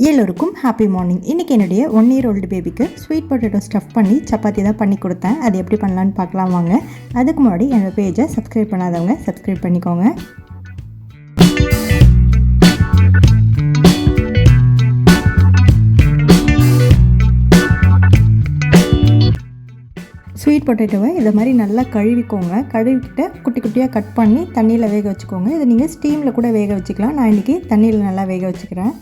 எல்லோருக்கும் happy morning. இன்றைக்கி என்னுடைய 1 year old பேபிக்கு ஸ்வீட் பொட்டேட்டோ ஸ்டஃப் பண்ணி சப்பாத்தி தான் பண்ணி கொடுத்தேன். அது எப்படி பண்ணலான்னு பார்க்கலாம் வாங்க. அதுக்கு முன்னாடி என்னோடய பேஜை சப்ஸ்கிரைப் பண்ணாதவங்க சப்ஸ்கிரைப் பண்ணிக்கோங்க. ஸ்வீட் பொட்டேட்டோவை இதை மாதிரி நல்லா கழுவிக்கோங்க. கழுவிக்கிட்டு குட்டி குட்டியாக கட் பண்ணி தண்ணியில் வேக வச்சுக்கோங்க. இதை நீங்கள் ஸ்டீமில் கூட வேக வச்சுக்கலாம். நான் இன்றைக்கி தண்ணியில் நல்லா வேக வச்சுக்கிறேன்.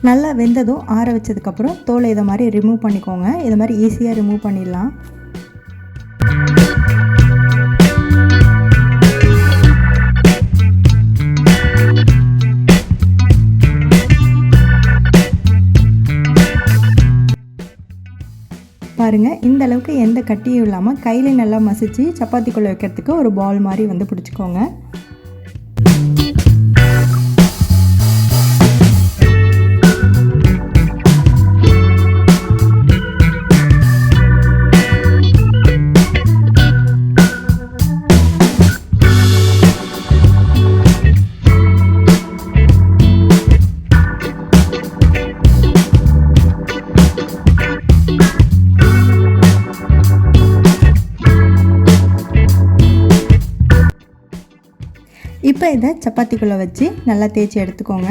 நல்லா வெந்ததும் ஆற வச்சதுக்கப்புறம் தோலை இதை மாதிரி ரிமூவ் பண்ணிக்கோங்க. இதை மாதிரி ஈஸியாக ரிமூவ் பண்ணிடலாம். பாருங்கள், இந்த அளவுக்கு எந்த கட்டியும் இல்லாமல் கையில் நல்லா மசிச்சு சப்பாத்திக்குள்ளே வைக்கிறதுக்கு ஒரு பால் மாதிரி வந்து பிடிச்சிக்கோங்க. இப்போ இதை சப்பாத்திக்குள்ளே வச்சு நல்லா தேய்ச்சி எடுத்துக்கோங்க.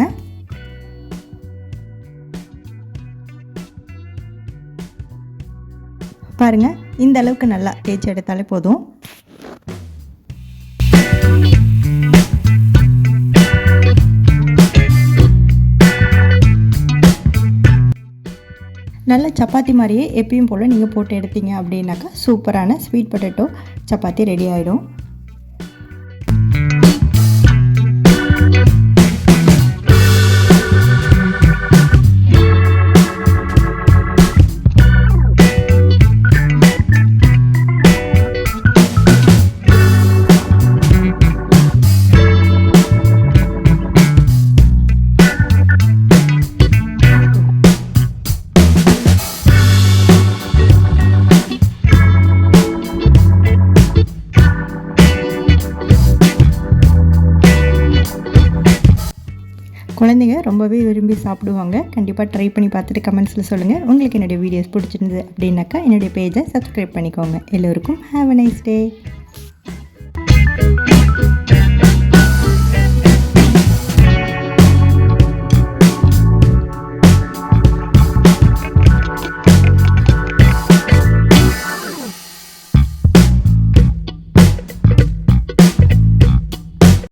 பாருங்கள், இந்த அளவுக்கு நல்லா தேய்ச்சி எடுத்தாலே போதும். நல்ல சப்பாத்தி மாதிரியே எப்பயும் போல் நீங்கள் போட்டு எடுத்தீங்க அப்படின்னாக்கா சூப்பரான ஸ்வீட் பொட்டேட்டோ சப்பாத்தி ரெடி ஆகிடும். குழந்தைங்க ரொம்பவே விரும்பி சாப்பிடுவாங்க. கண்டிப்பாக ட்ரை பண்ணி பார்த்துட்டு கமெண்ட்ஸில் சொல்லுங்கள். உங்களுக்கு என்னுடைய வீடியோஸ் பிடிச்சிருந்தது அப்படின்னாக்கா என்னுடைய பேஜை சப்ஸ்கிரைப் பண்ணிக்கோங்க. எல்லோருக்கும் ஹேவ் அ நைஸ் டே.